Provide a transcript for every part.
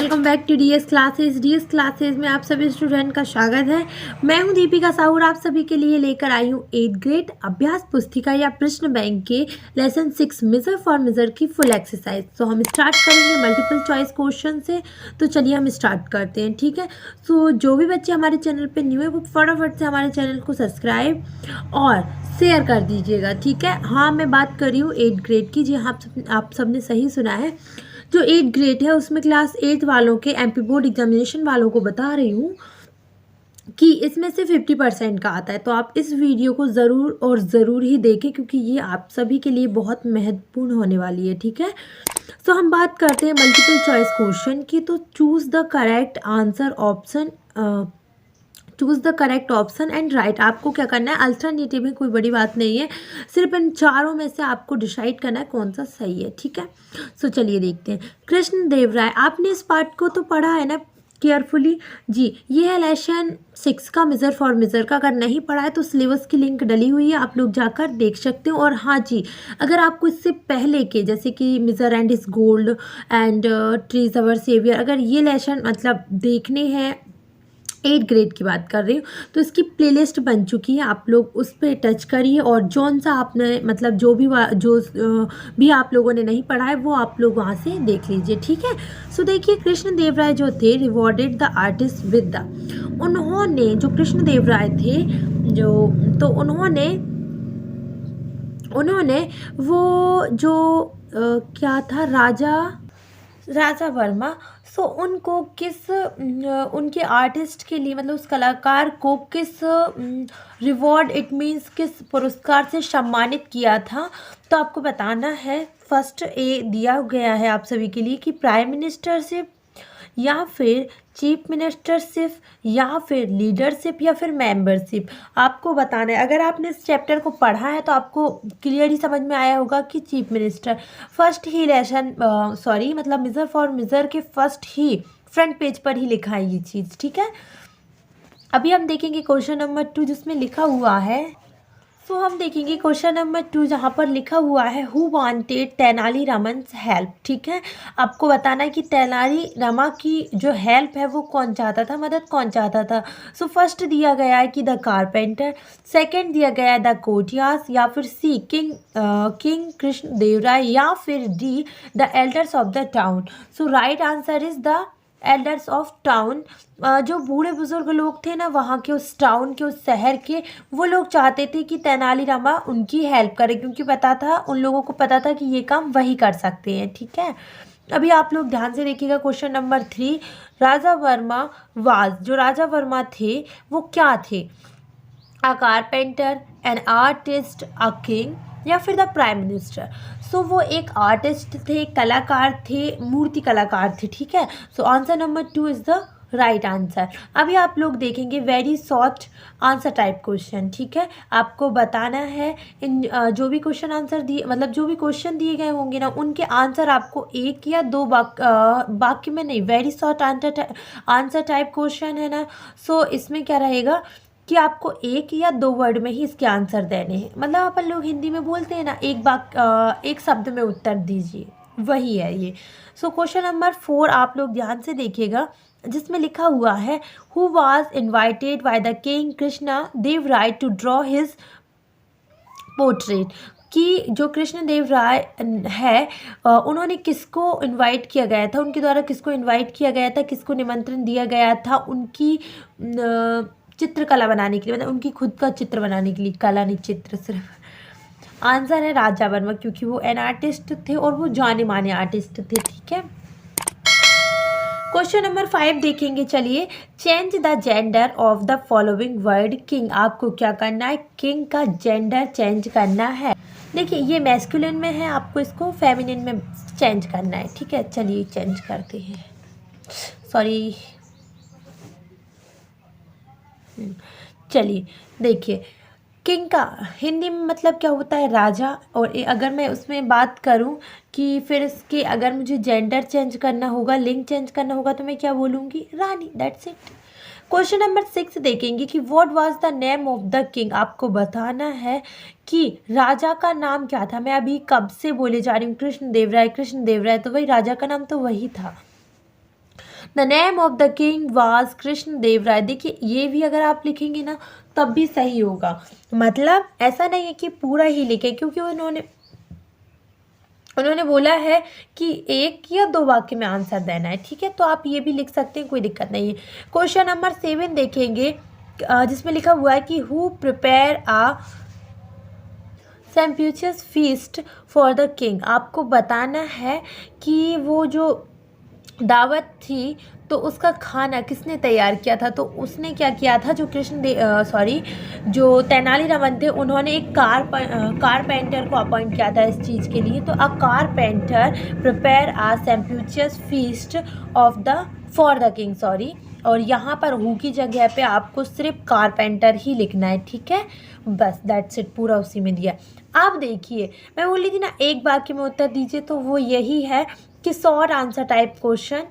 Welcome back to DS classes में आप सभी स्टूडेंट का स्वागत है। मैं हूं दीपिका साहू। आप सभी के लिए लेकर आई हूं 8th ग्रेड अभ्यास पुस्तिका या प्रश्न बैंक के लेसन 6 मेजर फॉर मेजर की फुल एक्सरसाइज। तो हम स्टार्ट करेंगे मल्टीपल चॉइस क्वेश्चन से। तो चलिए हम स्टार्ट करते हैं, ठीक है। सो जो भी बच्चे हमारे चैनल पर न्यू है वो फटाफट से हमारे चैनल को सब्सक्राइब और शेयर कर दीजिएगा, ठीक है। हाँ, मैं बात कर रही हूँ 8th ग्रेड की। जी हाँ, आप सबने सही सुना है। जो 8th ग्रेड है उसमें क्लास 8 वालों के एमपी बोर्ड एग्जामिनेशन वालों को बता रही हूँ कि इसमें से 50% का आता है। तो आप इस वीडियो को ज़रूर और ज़रूर ही देखें क्योंकि ये आप सभी के लिए बहुत महत्वपूर्ण होने वाली है, ठीक है। तो हम बात करते हैं मल्टीपल चॉइस क्वेश्चन की। तो choose the correct answer option, choose the correct option and right. आपको क्या करना है, अल्टरनेटिव में कोई बड़ी बात नहीं है, सिर्फ इन चारों में से आपको डिसाइड करना है कौन सा सही है, ठीक है। सो चलिए देखते हैं। कृष्ण देव राय, आपने इस पार्ट को तो पढ़ा है ना केयरफुली। जी, ये है लेसन 6 का मेजर फॉर मेजर का। अगर नहीं पढ़ा है तो सिलेबस की लिंक डली हुई है, आप लोग जाकर देख सकते हो। और हाँ जी, अगर आपको इससे पहले के जैसे कि major and is gold and trees our saviour, अगर ये लेसन मतलब देखने हैं, 8th ग्रेड की बात कर रही हूँ, तो इसकी प्लेलिस्ट बन चुकी है, आप लोग उस पर टच करिए। और जौन सा आपने मतलब जो भी आप लोगों ने नहीं पढ़ा है वो आप लोग वहाँ से देख लीजिए, ठीक है। सो देखिए, कृष्ण देव राय जो थे, rewarded the artist with the, उन्होंने जो कृष्ण देव राय थे जो, तो उन्होंने वो जो क्या था, राजा वर्मा। सो उनको किस उनके आर्टिस्ट के लिए मतलब उस कलाकार को किस रिवॉर्ड, इट मीन्स किस पुरस्कार से सम्मानित किया था। तो आपको बताना है। फर्स्ट ए दिया गया है आप सभी के लिए कि प्राइम मिनिस्टरशिप या फिर चीफ मिनिस्टरशिप या फिर लीडरशिप या फिर मेंबरशिप। आपको बताना है। अगर आपने इस चैप्टर को पढ़ा है तो आपको क्लियरली समझ में आया होगा कि चीफ मिनिस्टर फर्स्ट ही लेसन मतलब मेजर फॉर मेजर के फर्स्ट ही फ्रंट पेज पर ही लिखा है ये चीज़, ठीक है। अभी हम देखेंगे क्वेश्चन नंबर 2 जिसमें लिखा हुआ है। तो हम देखेंगे क्वेश्चन नंबर 2 जहाँ पर लिखा हुआ है हु वांटेड तेनालीरामन्स हेल्प, ठीक है। आपको बताना है कि तेनालीरामा की जो हेल्प है वो कौन चाहता था, मदद कौन चाहता था। सो फर्स्ट दिया गया है कि द कारपेंटर, सेकंड दिया गया है द कोटियास, या फिर सी किंग कृष्ण देव राय, या फिर D the elders of the town. So right answer is the elders of town. जो बूढ़े बुजुर्ग लोग थे ना वहाँ के, उस टाउन के, उस शहर के, वो लोग चाहते थे कि तेनालीरामा उनकी हेल्प करे क्योंकि पता था, उन लोगों को पता था कि ये काम वही कर सकते हैं, ठीक है। अभी आप लोग ध्यान से देखिएगा question number 3। Raja Verma was, जो राजा वर्मा थे वो क्या थे, अ carpenter, an artist, a king, या फिर द प्राइम मिनिस्टर। सो वो एक आर्टिस्ट थे, कलाकार थे, मूर्ति कलाकार थे, ठीक है। So answer number 2 is the right answer. अभी आप लोग देखेंगे very short answer type question, ठीक है। आपको बताना है इन जो भी क्वेश्चन आंसर दिए, मतलब जो भी क्वेश्चन दिए गए होंगे ना, उनके आंसर आपको एक या दो वाक्य में नहीं, very short answer type question है ना। सो इसमें क्या रहेगा कि आपको एक या दो वर्ड में ही इसके आंसर देने हैं। मतलब अपन लोग हिंदी में बोलते हैं ना, एक शब्द में उत्तर दीजिए, वही है ये। सो क्वेश्चन नंबर 4 आप लोग ध्यान से देखिएगा जिसमें लिखा हुआ है who was invited by the king Krishna Deva Raya to draw his portrait. कि जो कृष्ण देव राय है उन्होंने किसको इनवाइट किया गया था, उनके द्वारा किसको इनवाइट किया गया था, किसको निमंत्रण दिया गया था उनकी चित्रकला बनाने के लिए, मतलब उनकी खुद का चित्र बनाने के लिए, कला नहीं चित्र सिर्फ। आंसर है राजा वर्मा क्योंकि वो एन आर्टिस्ट थे और वो जाने माने आर्टिस्ट थे, ठीक है। क्वेश्चन नंबर 5 देखेंगे, चलिए। Change the gender of the following word king. आपको क्या करना है, किंग का जेंडर चेंज करना है। देखिए ये मैस्कुलिन में है, आपको इसको फेमिनिन में चेंज करना है, ठीक है। चलिए चेंज करते हैं, सॉरी। चलिए देखिए, किंग का हिंदी में मतलब क्या होता है, राजा। और अगर मैं उसमें बात करूं कि फिर इसके अगर मुझे जेंडर चेंज करना होगा, लिंग चेंज करना होगा, तो मैं क्या बोलूँगी, रानी, दैट्स इट। क्वेश्चन नंबर 6 देखेंगे कि what was the name of the king. आपको बताना है कि राजा का नाम क्या था। मैं अभी कब से बोले जा रही हूँ कृष्ण देव राय, कृष्ण देव राय, तो वही राजा का नाम तो वही था। The name of the king was Krishna देव राय। देखिए ये भी अगर आप लिखेंगे ना तब भी सही होगा, मतलब ऐसा नहीं है कि पूरा ही लिखे, क्योंकि उन्होंने बोला है कि एक या दो वाक्य में आंसर देना है, ठीक है। तो आप ये भी लिख सकते हैं, कोई दिक्कत नहीं है। क्वेश्चन नंबर 7 देखेंगे, जिसमें लिखा हुआ है कि who prepare a sumptuous feast for the king. आपको बताना है कि वो जो दावत थी तो उसका खाना किसने तैयार किया था। तो उसने क्या किया था, जो जो तेनालीरामन थे उन्होंने एक कारपेंटर को अपॉइंट किया था इस चीज़ के लिए। तो a carpenter prepare a sumptuous feast for the king, और यहाँ पर हु की जगह पे आपको सिर्फ कारपेंटर ही लिखना है, ठीक है। बस दैट्स इट, पूरा उसी में दिया। आप देखिए मैं बोल रही थी ना एक वाक्य में उत्तर दीजिए, तो वो यही है कि शॉर्ट आंसर टाइप क्वेश्चन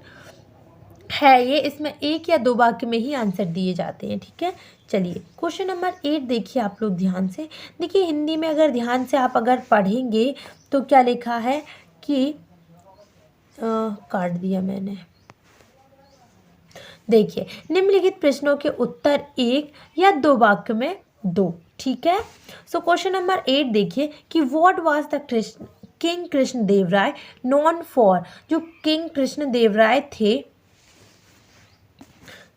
है ये, इसमें एक या दो वाक्य में ही आंसर दिए जाते हैं, ठीक है। चलिए क्वेश्चन नंबर 8 देखिए आप लोग ध्यान से। देखिए हिंदी में अगर ध्यान से आप अगर पढ़ेंगे तो क्या लिखा है कि काट दिया मैंने। देखिए निम्नलिखित प्रश्नों के उत्तर एक या दो वाक्य में दो, ठीक है। सो क्वेश्चन नंबर 8 देखिए कि what was the king Krishna Dev Raya known for. जो किंग कृष्ण देव राय थे,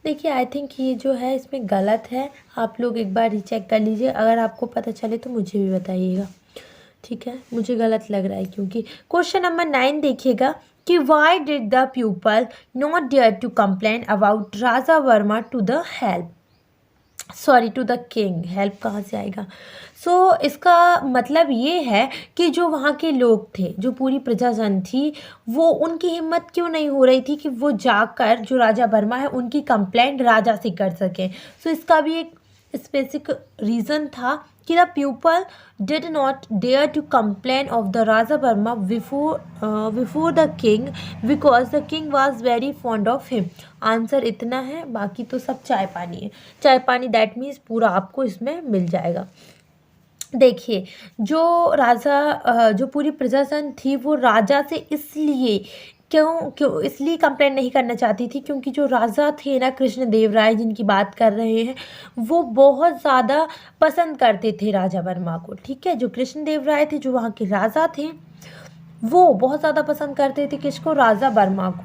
देखिए आई थिंक ये जो है इसमें गलत है, आप लोग एक बार रीचेक कर लीजिए, अगर आपको पता चले तो मुझे भी बताइएगा, ठीक है। मुझे गलत लग रहा है क्योंकि क्वेश्चन नंबर 9 देखिएगा कि why did the people not dare to complain about Raja Varma to the king. Help कहाँ से आएगा। इसका मतलब ये है कि जो वहाँ के लोग थे, जो पूरी प्रजाजन थी, वो उनकी हिम्मत क्यों नहीं हो रही थी कि वो जाकर जो राजा वर्मा है उनकी कंप्लेंट राजा से कर सकें। इसका भी एक स्पेसिफिक रीज़न था कि the people did not dare to complain of the Raja Varma before the king because the king was very fond of him. Answer इतना है, बाकी तो सब चाय पानी है। चाय पानी दैट मीन्स पूरा आपको इसमें मिल जाएगा। देखिए जो पूरी प्रजाजन थी वो राजा से इसलिए क्यों इसलिए कंप्लेंट नहीं करना चाहती थी क्योंकि जो राजा थे ना कृष्ण देव राय जिनकी बात कर रहे हैं, वो बहुत ज़्यादा पसंद करते थे राजा वर्मा को, ठीक है। जो कृष्ण देव राय थे, जो वहाँ के राजा थे, वो बहुत ज़्यादा पसंद करते थे किसको, राजा वर्मा को।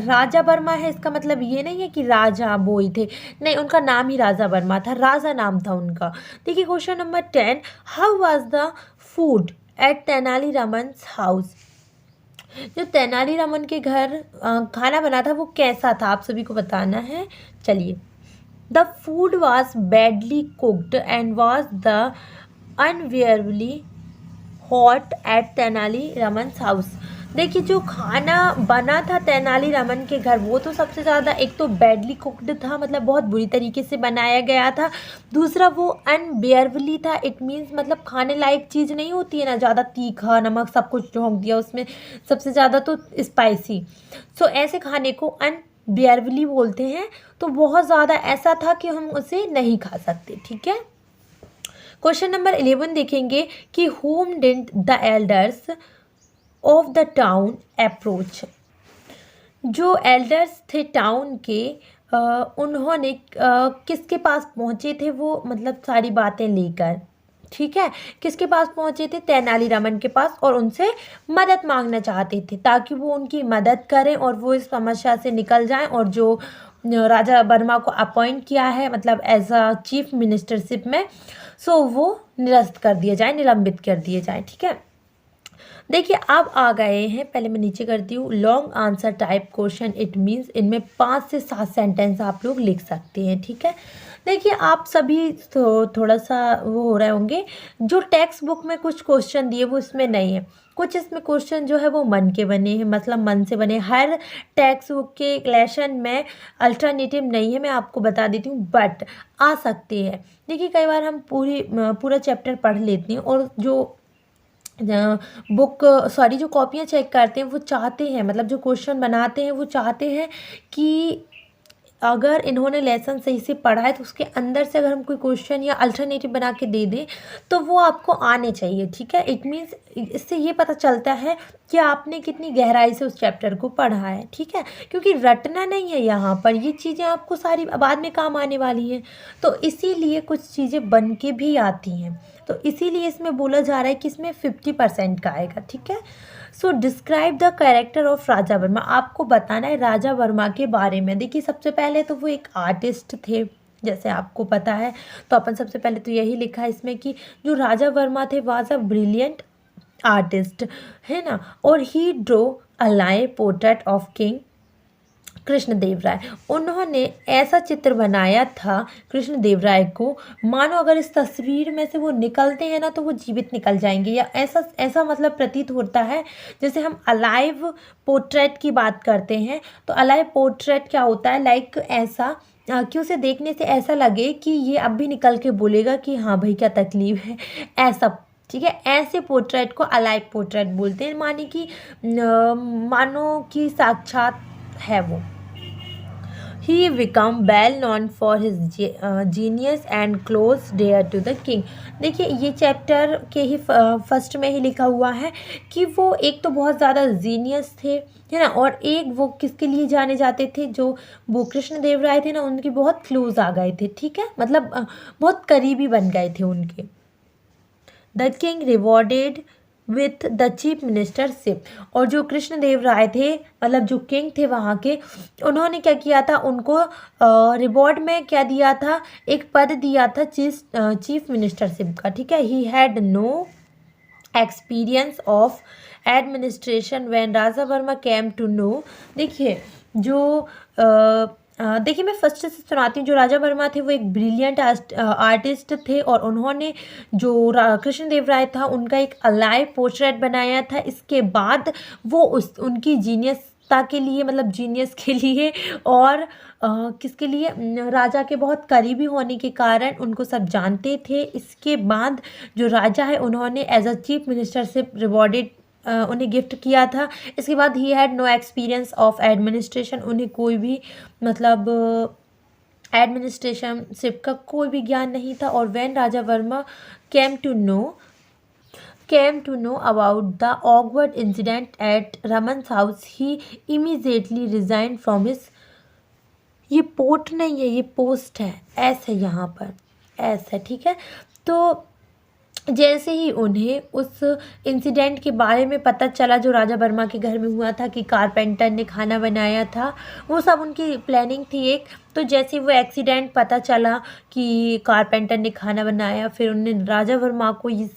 राजा वर्मा है इसका मतलब ये नहीं है कि राजा बोई थे, नहीं, उनका नाम ही राजा वर्मा था, राजा नाम था उनका। देखिए question number 10, how was the food at Tenaliraman house. जो तेनालीरामन के घर खाना बना था वो कैसा था, आप सभी को बताना है। चलिए, the food was badly cooked and was the unbearably hot at Tenaliraman house. देखिए जो खाना बना था तेनालीरामन के घर, वो तो सबसे ज़्यादा एक तो बैडली कुक्ड था, मतलब बहुत बुरी तरीके से बनाया गया था। दूसरा वो अनबेयरबली था, इट मीन्स मतलब खाने लायक चीज़ नहीं होती है ना, ज़्यादा तीखा नमक सब कुछ झोंक दिया उसमें, सबसे ज़्यादा तो स्पाइसी। ऐसे खाने को अनबेयरबली बोलते हैं। तो बहुत ज़्यादा ऐसा था कि हम उसे नहीं खा सकते, ठीक है। क्वेश्चन नंबर 11 देखेंगे कि whom did the elders of the town approach। जो एल्डर्स थे टाउन के, उन्होंने किसके पास पहुँचे थे वो, मतलब सारी बातें लेकर, ठीक है। किसके पास पहुँचे थे, तेनालीरामन के पास, और उनसे मदद मांगना चाहते थे ताकि वो उनकी मदद करें और वो इस समस्या से निकल जाएं, और जो राजा वर्मा को अपॉइंट किया है मतलब एज अ चीफ मिनिस्टरशिप में, वो निरस्त कर दिए जाए, निलंबित कर दिए जाए, ठीक है। देखिए अब आ गए हैं, पहले मैं नीचे करती हूँ, long answer type question. It means इनमें 5 से 7 सेंटेंस आप लोग लिख सकते हैं, ठीक है। देखिए आप सभी तो थोड़ा सा वो हो रहे होंगे, जो टेक्स्ट बुक में कुछ क्वेश्चन दिए वो इसमें नहीं है, कुछ इसमें क्वेश्चन जो है वो मन के बने हैं, मतलब मन से बने। हर टेक्स्ट बुक के लेसन में अल्टरनेटिव नहीं है, मैं आपको बता देती हूँ, बट आ सकते हैं। देखिए कई बार हम पूरा चैप्टर पढ़ लेते हैं और जो जो कॉपियाँ चेक करते हैं वो चाहते हैं, मतलब जो क्वेश्चन बनाते हैं वो चाहते हैं कि अगर इन्होंने लेसन सही से पढ़ा है तो उसके अंदर से अगर हम कोई क्वेश्चन या अल्टरनेटिव बना के दे दें तो वो आपको आने चाहिए, ठीक है। इट मीन्स इससे ये पता चलता है कि आपने कितनी गहराई से उस चैप्टर को पढ़ा है, ठीक है, क्योंकि रटना नहीं है यहाँ पर, ये चीज़ें आपको सारी बाद में काम आने वाली हैं, तो इसीलिए कुछ चीज़ें बन के भी आती हैं, तो इसीलिए इसमें बोला जा रहा है कि इसमें 50% का आएगा, ठीक है। सो डिस्क्राइब द कैरेक्टर ऑफ राजा वर्मा, आपको बताना है राजा वर्मा के बारे में। देखिए सबसे पहले तो वो एक आर्टिस्ट थे, जैसे आपको पता है, तो अपन सबसे पहले तो यही लिखा है इसमें कि जो राजा वर्मा थे वाज अ ब्रिलियंट आर्टिस्ट, है ना, और he drew a live portrait of king Krishnadeva Rai. उन्होंने ऐसा चित्र बनाया था कृष्णदेव राय को, मानो अगर इस तस्वीर में से वो निकलते हैं ना तो वो जीवित निकल जाएंगे, या ऐसा ऐसा मतलब प्रतीत होता है जैसे हम अलाइव पोर्ट्रेट की बात करते हैं, तो अलाइव पोर्ट्रेट क्या होता है, लाइक ऐसा कि उसे देखने से ऐसा लगे कि ये अब भी निकल के बोलेगा कि हाँ भाई क्या तकलीफ है, ऐसा, ठीक है। ऐसे पोर्ट्रेट को अलाइव पोर्ट्रेट बोलते हैं, मानो कि साक्षात है वो। He became well known for his genius and close dear to the king। देखिए ये चैप्टर के ही फर्स्ट में ही लिखा हुआ है कि वो एक तो बहुत ज़्यादा जीनियस थे, है ना, और एक वो किसके लिए जाने जाते थे, जो वो कृष्णदेव राय थे ना उनके बहुत क्लोज आ गए थे, ठीक है, मतलब बहुत करीबी बन गए थे उनके। The king rewarded with the chief ministership, और जो कृष्णदेव राय थे मतलब जो किंग थे वहाँ के, उन्होंने क्या किया था, उनको रिवॉर्ड में क्या दिया था, एक पद दिया था चीफ मिनिस्टरशिप का, ठीक है। He had no experience of administration when Raja Varma came to know. देखिए जो देखिए मैं फर्स्ट से सुनाती हूँ। जो राजा वर्मा थे वो एक ब्रिलियंट आर्टिस्ट थे, और उन्होंने जो कृष्णदेव राय था उनका एक अलाइव पोर्ट्रेट बनाया था। इसके बाद वो उनकी जीनियसता के लिए, मतलब जीनियस के लिए, और किसके लिए, राजा के बहुत करीबी होने के कारण उनको सब जानते थे। इसके बाद जो राजा है उन्होंने as a chief ministership rewarded उन्हें गिफ्ट किया था। इसके बाद he had no experience of administration, उन्हें कोई भी मतलब एडमिनिस्ट्रेशनशिप का कोई भी ज्ञान नहीं था। और when Raja Varma came to know about the awkward incident at Raman house, he immediately resign from his, ये पोर्ट नहीं है ये पोस्ट है, ऐसे यहाँ पर ऐसे, ठीक है। तो जैसे ही उन्हें उस इंसिडेंट के बारे में पता चला जो राजा वर्मा के घर में हुआ था कि कारपेंटर ने खाना बनाया था, वो सब उनकी प्लानिंग थी एक, तो जैसे वो एक्सीडेंट पता चला कि कारपेंटर ने खाना बनाया, फिर उन्होंने राजा वर्मा को ये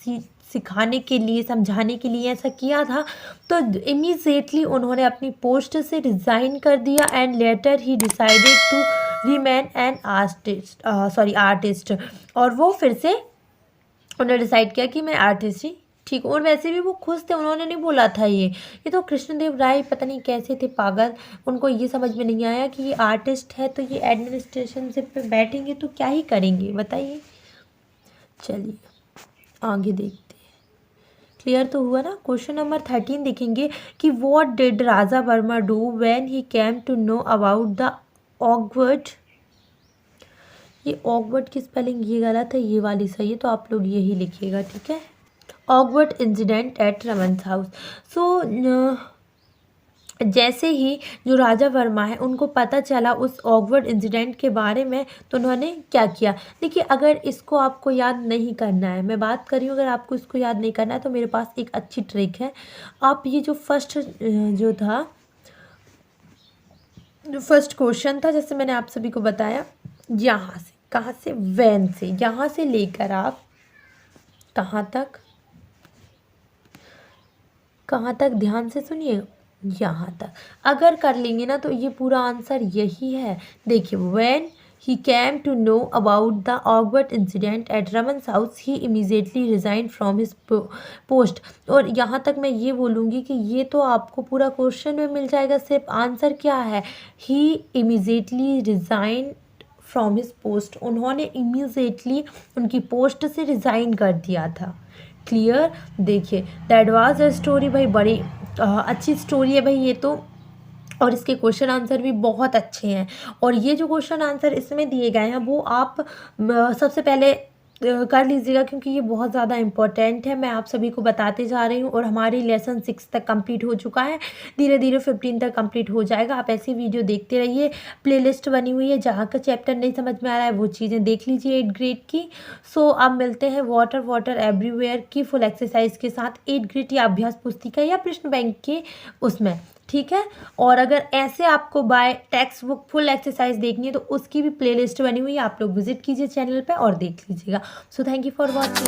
सिखाने के लिए, समझाने के लिए ऐसा किया था, तो इमीडिएटली उन्होंने अपनी पोस्ट से रिज़ाइन कर दिया and later he decided to remain an artist, और वो फिर से उन्होंने डिसाइड किया कि मैं आर्टिस्ट ही ठीक हूँ। और वैसे भी वो खुश थे, उन्होंने नहीं बोला था ये तो कृष्णदेव राय पता नहीं कैसे थे पागल, उनको ये समझ में नहीं आया कि ये आर्टिस्ट है तो ये एडमिनिस्ट्रेशनशिप पे बैठेंगे तो क्या ही करेंगे बताइए। चलिए आगे देखते हैं, क्लियर तो हुआ ना। क्वेश्चन नंबर 13 देखेंगे कि what did Raja Varma do when he came to know about the awkward, ये ऑकवर्ड की स्पेलिंग ये गलत है, ये वाली सही है, तो आप लोग यही लिखिएगा, ठीक है। Awkward incident at Raman house. So जैसे ही जो राजा वर्मा है उनको पता चला उस ऑकवर्ड इंसिडेंट के बारे में, तो उन्होंने क्या किया। देखिए अगर इसको आपको याद नहीं करना है, मैं बात कर रही हूँ, अगर आपको इसको याद नहीं करना है तो मेरे पास एक अच्छी ट्रिक है। आप ये जो फर्स्ट क्वेश्चन था, जैसे मैंने आप सभी को बताया, यहाँ से कहाँ से, वैन से, यहाँ से लेकर आप कहाँ तक ध्यान से सुनिए, यहाँ तक अगर कर लेंगे ना तो ये पूरा आंसर यही है। देखिए when he came to know about the awkward incident at Raman house he immediately resign from his post. और यहाँ तक मैं ये बोलूँगी कि ये तो आपको पूरा क्वेश्चन में मिल जाएगा, सिर्फ आंसर क्या है, he immediately resign from his post, उन्होंने इमीडिएटली उनकी पोस्ट से रिज़ाइन कर दिया था। क्लियर। देखिए दैट वाज अ स्टोरी, भाई बड़ी अच्छी स्टोरी है भाई ये तो, और इसके क्वेश्चन आंसर भी बहुत अच्छे हैं। और ये जो क्वेश्चन आंसर इसमें दिए गए हैं वो आप सबसे पहले कर लीजिएगा, क्योंकि ये बहुत ज़्यादा इम्पोर्टेंट है। मैं आप सभी को बताते जा रही हूँ, और हमारी लेसन 6 तक कंप्लीट हो चुका है, धीरे धीरे 15 तक कंप्लीट हो जाएगा। आप ऐसी वीडियो देखते रहिए, प्लेलिस्ट बनी हुई है, जहाँ का चैप्टर नहीं समझ में आ रहा है वो चीज़ें देख लीजिए 8 ग्रेड की। सो अब मिलते हैं वाटर वाटर एवरीवेयर की फुल एक्सरसाइज के साथ, 8 ग्रेड या अभ्यास पुस्तिका या प्रश्न बैंक के उसमें, ठीक है। और अगर ऐसे आपको by text book full exercise देखनी है तो उसकी भी प्लेलिस्ट बनी हुई है, आप लोग विजिट कीजिए चैनल पे और देख लीजिएगा। So thank you for watching.